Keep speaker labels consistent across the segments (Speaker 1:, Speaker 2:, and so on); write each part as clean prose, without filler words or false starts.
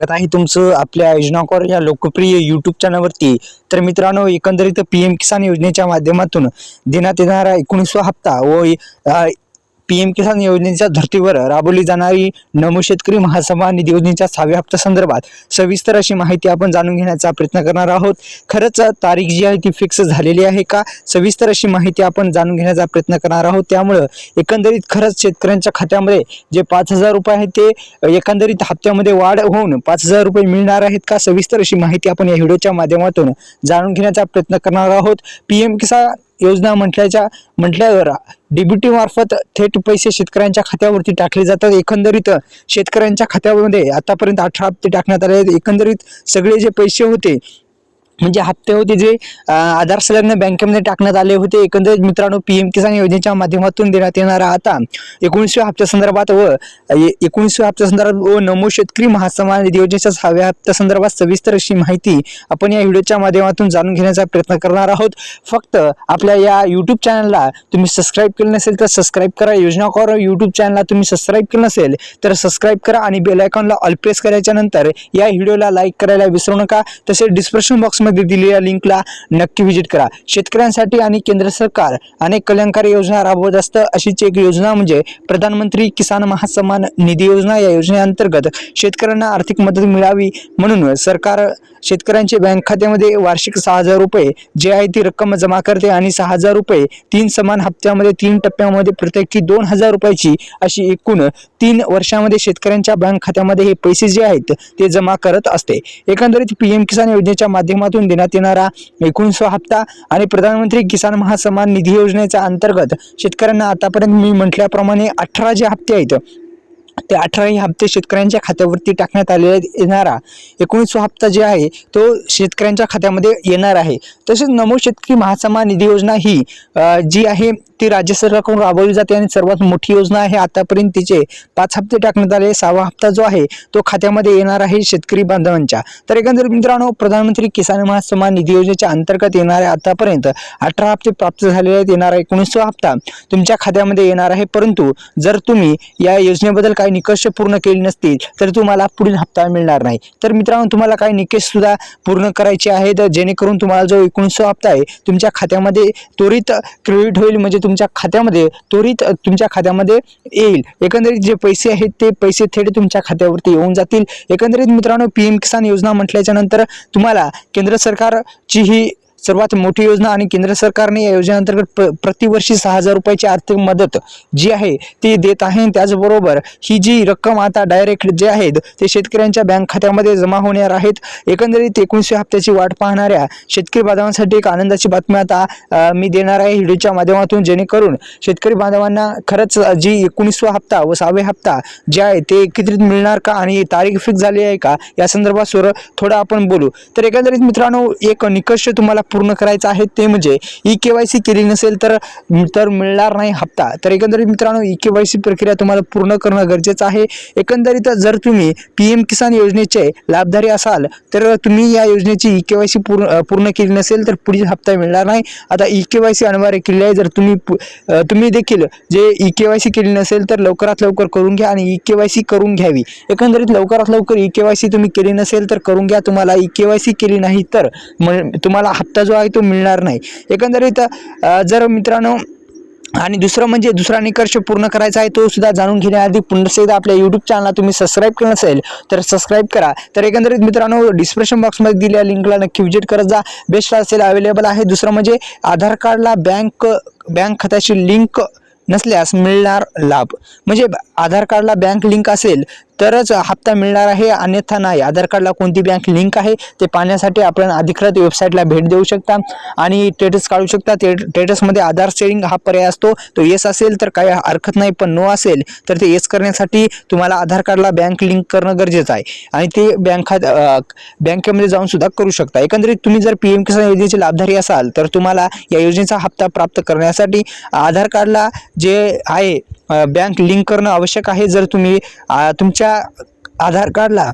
Speaker 1: आहे तुमचं आपल्या योजनाकॉर या लोकप्रिय यूट्यूब चॅनलवरती। तर मित्रांनो, एकंदरीत पीएम किसान योजनेच्या माध्यमातून देण्यात येणारा 19वा हप्ता व पीएम किसान योजनेच्या धर्तीवर राबवली जाणारी नमो शेतकरी महासन्मान निधी योजनेच्या 6व्या हप्त्या संदर्भात सविस्तर अशी माहिती आपण जाणून घेण्याचा प्रयत्न करणार आहोत। खरंच तारीख जी आहे ती फिक्स झालेली आहे का, सविस्तर अशी माहिती आपण जाणून घेण्याचा प्रयत्न करणार आहोत। त्यामुळे एकंदरीत खरंच शेतकऱ्यांच्या खात्यामध्ये जे 5,000 रुपये आहेत ते एकंदरीत हप्त्यामध्ये वाढ होऊन 5,000 रुपये मिळणार आहेत का, सविस्तर अशी माहिती आपण या व्हिडिओच्या माध्यमातून जाणून घेण्याचा प्रयत्न करणार आहोत। पीएम किसान योजना म्हटल्यावर डीबीटी मार्फत थेट पैसे शेतकऱ्यांच्या खात्यावरती टाकले जातात। एकंदरीत शेतकऱ्यांच्या खात्यामध्ये आतापर्यंत 18 हप्ते टाकण्यात आले आहेत। एकंदरीत सगळे जे पैसे होते म्हणजे हप्ते होते जे आधार संलग्न बँकेमध्ये टाकण्यात आले होते। एकंदरीत मित्रांनो, पीएम किसान योजनेच्या माध्यमातून देण्यात येणारा आता 19व्या हप्त्या संदर्भात व नमो शेतकरी महासन्मान निधी योजनेच्या 6व्या हप्त्या संदर्भात सविस्तर अशी माहिती आपण या व्हिडिओच्या माध्यमातून जाणून घेण्याचा प्रयत्न करणार आहोत। फक्त आपल्या या यूट्यूब चॅनलला तुम्ही सबस्क्राईब केलं नसेल तर सबस्क्राईब करा। योजनाकॉर यूट्यूब चॅनलला तुम्ही सबस्क्राईब केलं नसेल तर सबस्क्राईब करा आणि बेल आयकॉनला ऑल प्रेस करायच्या नंतर या व्हिडिओला लाईक करायला विसरू नका। तसेच डिस्क्रिप्शन बॉक्स मध्ये दिलेल्या लिंकला नक्की व्हिजिट करा। शेतकऱ्यांसाठी आणि केंद्र सरकार अनेक कल्याणकारी योजना राबवत असतं। अशीच एक योजना म्हणजे प्रधानमंत्री किसान महासन्मान निधी योजना। या योजनेअंतर्गत शेतकऱ्यांना आर्थिक मदत मिळावी म्हणून सरकार शेतकऱ्यांच्या बँक खात्यामध्ये वार्षिक 6,000 रुपये जे आहे ती रक्कम जमा करते आणि 6,000 रुपये 3 समान हप्त्यामध्ये 3 टप्प्यामध्ये प्रत्येकी 2,000 रुपयाची अशी एकूण 3 वर्षांमध्ये शेतकऱ्यांच्या बँक खात्यामध्ये हे पैसे जे आहेत ते जमा करत असते। एकंदरीत पीएम किसान योजनेच्या माध्यमातून देण्यात येणारा 19वा हप्ता आणि प्रधानमंत्री किसान महासन्मान निधी योजनेच्या अंतर्गत शेतकऱ्यांना आतापर्यंत मी म्हटल्याप्रमाणे 18 जे हप्ते आहेत ते 18 हप्ते शेतकऱ्यांच्या खात्यावरती टाकण्यात आलेला येणारा 19वा हप्ता जे आहे तो शेतकऱ्यांच्या खात्यामध्ये येणार आहे। तसेच नमो शेतकरी महासन्मान निधी योजना ही जी आहे ती राज्य सरकारकडून राबवली जाते आणि सर्वात मोठी योजना आहे। आतापर्यंत तिचे 5 हप्ते टाकण्यात आले। 6वा हप्ता जो आहे तो खात्यामध्ये येणार आहे शेतकरी बांधवांच्या। तर एकंदरीत मित्रांनो, प्रधानमंत्री किसान महासन्मान निधी योजनेच्या अंतर्गत येणाऱ्या आतापर्यंत 18 हप्ते प्राप्त झालेले आहेत। येणारा 19वा हप्ता तुमच्या खात्यामध्ये येणार आहे। परंतु जर तुम्ही या योजनेबद्दल काही निकष पूर्ण केले नसतील तर तुम्हाला पुढील हप्ता मिळणार नाही। तर मित्रांनो, तुम्हाला काही निकष सुद्धा पूर्ण करायचे आहेत जेणेकरून तुम्हाला जो 19वा हप्ता आहे तुमच्या खात्यामध्ये त्वरित क्रेडिट होईल, म्हणजे तुमच्या खात्यामध्ये त्वरित तुमच्या खात्यामध्ये येईल। एकंदरीत जे पैसे आहेत ते पैसे थेट तुमच्या खात्यावरती येऊन जातील। एकंदरीत मित्रांनो, पीएम किसान योजना म्हटल्याच्या नंतर तुम्हाला केंद्र सरकारची ही सर्वात मोठी योजना आणि केंद्र सरकारने या योजनेअंतर्गत प्रतिवर्षी 6,000 रुपयाची आर्थिक मदत जी आहे ती देत आहे। त्याचबरोबर ही जी रक्कम आता डायरेक्ट जे आहेत ते शेतकऱ्यांच्या बँक खात्यामध्ये जमा होणार आहेत। एकंदरीत 19व्या हप्त्याची वाट पाहणाऱ्या शेतकरी बांधवांसाठी एक आनंदाची बातमी आता मी देणार आहे व्हिडिओच्या माध्यमातून, जेणेकरून शेतकरी बांधवांना खरंच जी 19वा हप्ता व 6वा हप्ता जे आहे ते एकत्रित मिळणार का आणि तारीख फिक्स झाली आहे का या संदर्भात थोडं आपण बोलू। तर एकंदरीत मित्रांनो, एक निकष तुम्हाला पूर्ण करायचा आहे ते म्हणजे ई-केवायसी केली नसेल तर मिळणार नाही हप्ता। तर एकंदरीत मित्रांनो, ई-केवायसी प्रक्रिया तुम्हाला पूर्ण करणं गरजेचं आहे। एकंदरीत जर तुम्ही पीएम किसान योजनेचे लाभधारी असाल तर तुम्ही या योजनेची ई-केवायसी पूर्ण केली नसेल तर पुढील हप्ता मिळणार नाही। आता ई-केवायसी अनिवार्य केली आहे। जर तुम्ही देखील जे ई-केवायसी केली नसेल तर लवकरात लवकर करून घ्या आणि ई-केवायसी करून घ्यावी। एकंदरीत लवकरात लवकर ई-केवायसी तुम्ही केली नसेल तर करून घ्या। तुम्हाला ई-केवायसी केली नाही तर तुम्हाला हप्ता जो आहे तो मिळणार नाही। एकंदरीत जर मित्रांनो, आणि दुसरा निकष पूर्ण करायचा आहे तो सुद्धा जाणून घेण्याआधी पुन्हा एकदा आपल्या यूट्यूब चॅनलला तुम्ही सबस्क्राईब केलं नसेल तर सबस्क्राईब करा। तर एकंदरीत मित्रांनो, डिस्क्रिप्शन बॉक्समध्ये दिलेल्या लिंकला नक्की व्हिजिट करत जा। बेस्ट असेल अवेलेबल आहे। दुसरं म्हणजे आधार कार्डला बँक खात्याची लिंक नसल्यास मिळणार लाभ, म्हणजे आधार कार्डला बँक लिंक असेल तरच हप्ता मिळणार आहे, अन्यथा नाही। आधार कार्डला कोणती बँक लिंक आहे ते पाहण्यासाठी आपण अधिकृत वेबसाईटला भेट देऊ शकता आणि स्टेटस काढू शकता। स्टेटसमध्ये आधार शेअरिंग हा पर्याय असतो, तो येस असेल तर काही हरकत नाही, पण नो असेल तर ते येस करण्यासाठी तुम्हाला आधार कार्डला बँक लिंक करणं गरजेचं आहे आणि ते बँकेमध्ये जाऊन सुद्धा करू शकता। एकंदरीत तुम्ही जर पीएम किसान योजनेचे लाभधारी असाल तर तुम्हाला या योजनेचा हप्ता प्राप्त करण्यासाठी आधार कार्डला जे आहे बँक लिंक करणं आवश्यक आहे। जर तुम्ही तुमच्या आधार कार्डला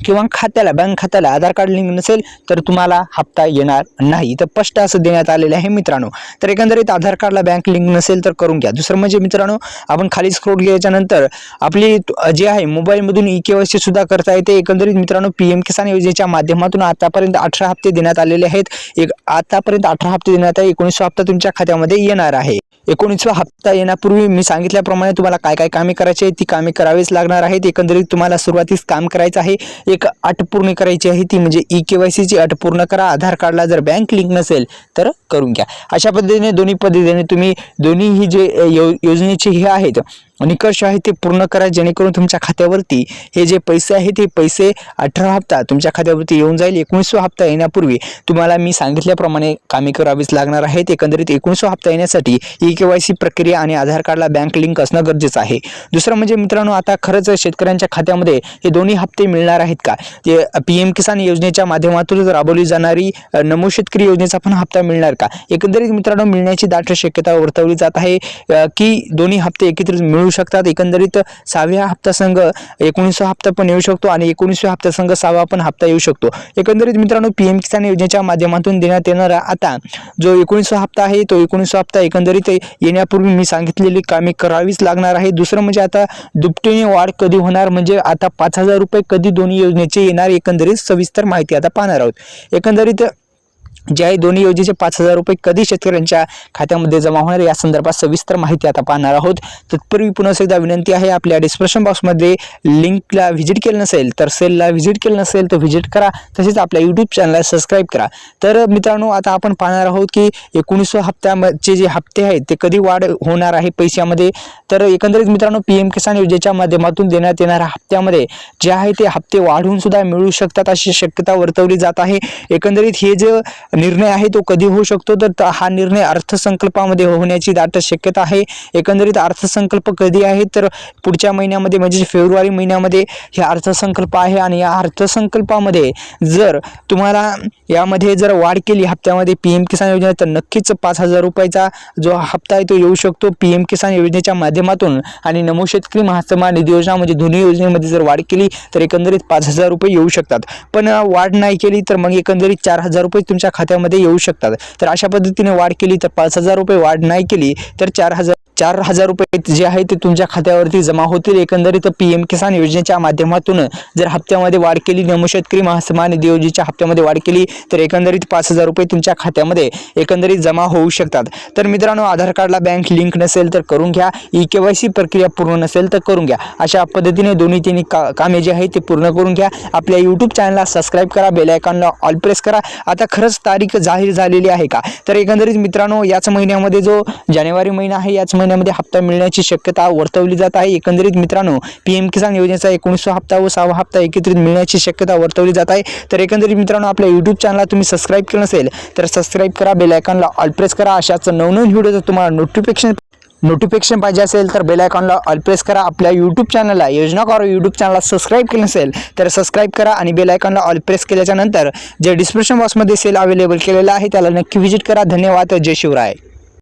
Speaker 1: किंवा खात्याला बँक खात्याला आधार कार्ड लिंक नसेल तर तुम्हाला हप्ता येणार नाही. तर स्पष्ट असं देण्यात आलेले आहे मित्रांनो. तर एकंदरीत आधार कार्डला बँक लिंक नसेल तर करून घ्या. दुसरं म्हणजे मित्रांनो, आपण खाली स्क्रोल केल्याच्या नंतर आपली जे आहे मोबाईलमधून ई-केवायसी सुद्धा करता येते. एकंदरीत मित्रांनो, पीएम किसान योजनेच्या माध्यमातून आतापर्यंत 18 हप्ते देण्यात आलेले आहेत. आतापर्यंत 18 हप्ते देण्यात आहे. 19वा हप्ता तुमच्या खात्यामध्ये येणार आहे. 19वा हप्ता येण्यापूर्वी मी सांगितल्याप्रमाणे तुम्हाला काय काय कामे करायची आहेत ती कामे करावीच लागणार आहेत. एकंदरीत तुम्हाला सुरुवातीस काम करायचं आहे, एक अट पूर्ण करायची आहे, ती म्हणजे ई-केवायसीची अट पूर्ण करा. आधार कार्डला जर बँक लिंक नसेल तर करून घ्या. अशा पद्धतीने दोन्ही पद्धतीने तुम्ही दोन्ही जे योजनेचे हे आहेत निकष आहे ते पूर्ण करा, जेणेकरून तुमच्या खात्यावरती हे जे पैसे आहेत ते पैसे 18 हप्ता तुमच्या खात्यावरती येऊन जाईल. 19वा हप्ता येण्यापूर्वी तुम्हाला मी सांगितल्याप्रमाणे कामे करावीच लागणार आहेत. एकंदरीत 19वा हप्ता येण्यासाठी ई-केवायसी प्रक्रिया आणि आधार कार्डला बँक लिंक असणं गरजेचं आहे. दुसरं म्हणजे मित्रांनो, आता खरंच शेतकऱ्यांच्या खात्यामध्ये हे दोन्ही हप्ते मिळणार आहेत का? ते पीएम किसान योजनेच्या माध्यमातून राबवली जाणारी नमो शेतकरी योजनेचा पण हप्ता मिळणार का? एकंदरीत मित्रांनो, मिळण्याची दाट शक्यता वर्तवली जात आहे की दोन्ही हप्ते एकत्रित मिळू शकतात. एकंदरीत 6व्या हप्ता संघ 19वा हप्ता पण येऊ शकतो आणि 19व्या हप्ता संघ 6वा पण हप्ता येऊ शकतो. एकंदरीत मित्रांनो, पीएम किसान योजनेच्या माध्यमातून देण्यात येणारा आता जो 19वा हप्ता आहे तो 19वा हप्ता एकंदरीत येण्यापूर्वी मी सांगितलेली कामे करावीच लागणार आहे. दुसरं म्हणजे आता दुपटीने वाढ कधी होणार, म्हणजे आता 5,000 रुपये कधी दोन्ही योजनेचे येणार, एकंदरीत सविस्तर माहिती आता पाहणार आहोत. एकंदरीत जे आहे दोन्ही योजनेचे 5,000 रुपये कधी शेतकऱ्यांच्या खात्यामध्ये जमा होणार या संदर्भात सविस्तर माहिती आता पाहणार आहोत. तत्पूर्वी पुन्हा एकदा विनंती आहे, आपल्या डिस्क्रिप्शन बॉक्समध्ये लिंकला व्हिजिट केलं नसेल तर सेलला व्हिजिट केलं नसेल तर व्हिजिट करा. तसेच आपल्या यूट्यूब चॅनलला सबस्क्राईब करा. तर मित्रांनो, आता आपण पाहणार आहोत की 19व्या हप्त्याचे जे हप्ते आहेत ते कधी वाढ होणार आहे पैशामध्ये. तर एकंदरीत मित्रांनो, पीएम किसान योजनेच्या माध्यमातून देण्यात येणाऱ्या हप्त्यामध्ये जे आहे ते हप्ते वाढून सुद्धा मिळू शकतात अशी शक्यता वर्तवली जात आहे. एकंदरीत हे जे निर्णय आहे तो कधी होऊ शकतो, तर हा निर्णय अर्थसंकल्पामध्ये होण्याची दाट शक्यता आहे. एकंदरीत अर्थसंकल्प कधी आहे तर पुढच्या महिन्यामध्ये म्हणजे फेब्रुवारी महिन्यामध्ये हे अर्थसंकल्प आहे. आणि या अर्थसंकल्पामध्ये जर तुम्हाला यामध्ये जर वाढ केली हप्त्यामध्ये पीएम किसान योजनेत, तर नक्कीच 5,000 रुपयाचा जो हप्ता आहे तो येऊ शकतो पीएम किसान योजनेच्या माध्यमातून. आणि नमो शेतकरी महासन्मान निधी योजना म्हणजे दोन्ही योजनेमध्ये जर वाढ केली तर एकंदरीत 5,000 रुपये येऊ शकतात. पण वाढ नाही केली तर मग एकंदरीत 4,000 रुपये तुमच्या खात्यामध्ये येऊ शकतात. तर अशा पद्धतीने वाढ केली तर 5,000 रुपये, वाढ नाही केली तर 4,000 रुपये जे आहे ते तुमच्या खात्यावरती जमा होतील. एकंदरीत पीएम किसान योजनेच्या माध्यमातून जर हप्त्यामध्ये वाढ केली, नमो शेतकरी महासन्मान निधी योजनेच्या हप्त्यामध्ये वाढ केली तर एकंदरीत 5,000 रुपये तुमच्या खात्यामध्ये एकंदरीत जमा होऊ शकतात. तर मित्रांनो, आधार कार्डला बँक लिंक नसेल तर करून घ्या, ई-केवायसी प्रक्रिया पूर्ण नसेल तर करून घ्या. अशा पद्धतीने दोन्ही तिन्ही कामे जे आहे ते पूर्ण करून घ्या. आपल्या यूट्यूब चॅनलला सबस्क्राईब करा, बेल आयकॉनला ऑल प्रेस करा. आता खरंच तारीख जाहीर झालेली आहे का? तर एकंदरीत मित्रांनो, याच महिन्यामध्ये जो जानेवारी महिना आहे याच महिन्यामध्ये हप्ता मिळण्याची शक्यता वर्तवली जात आहे. एकंदरीत मित्रांनो, पीएम किसान योजनेचा 19वा हप्ता व 6वा हप्ता एकत्रित मिळण्याची शक्यता वर्तवली जात आहे. तर एकंदरीत मित्रांनो, आपल्या यूट्यूब चॅनलला तुम्ही सबस्क्राईब केलं नसेल तर सबस्क्राईब करा, बेल आयकॉनला ऑल प्रेस करा. अशाच नवनवीन व्हिडिओचं तुम्हाला नोटिफिकेशन पाहिजे असेल तर बेल आयकॉनला ऑल प्रेस करा. आपल्या यूट्यूब चॅनलला योजना कॉर यूट्यूब चॅनलला सबस्क्राईब केलं नसेल तर सबस्क्राईब करा आणि बेल आयकॉनला ऑल प्रेस केल्याच्या नंतर जे डिस्क्रिप्शन बॉक्समध्ये सेल अवेलेबल केलेला आहे त्याला नक्की व्हिजिट करा. धन्यवाद. जय शिवराय.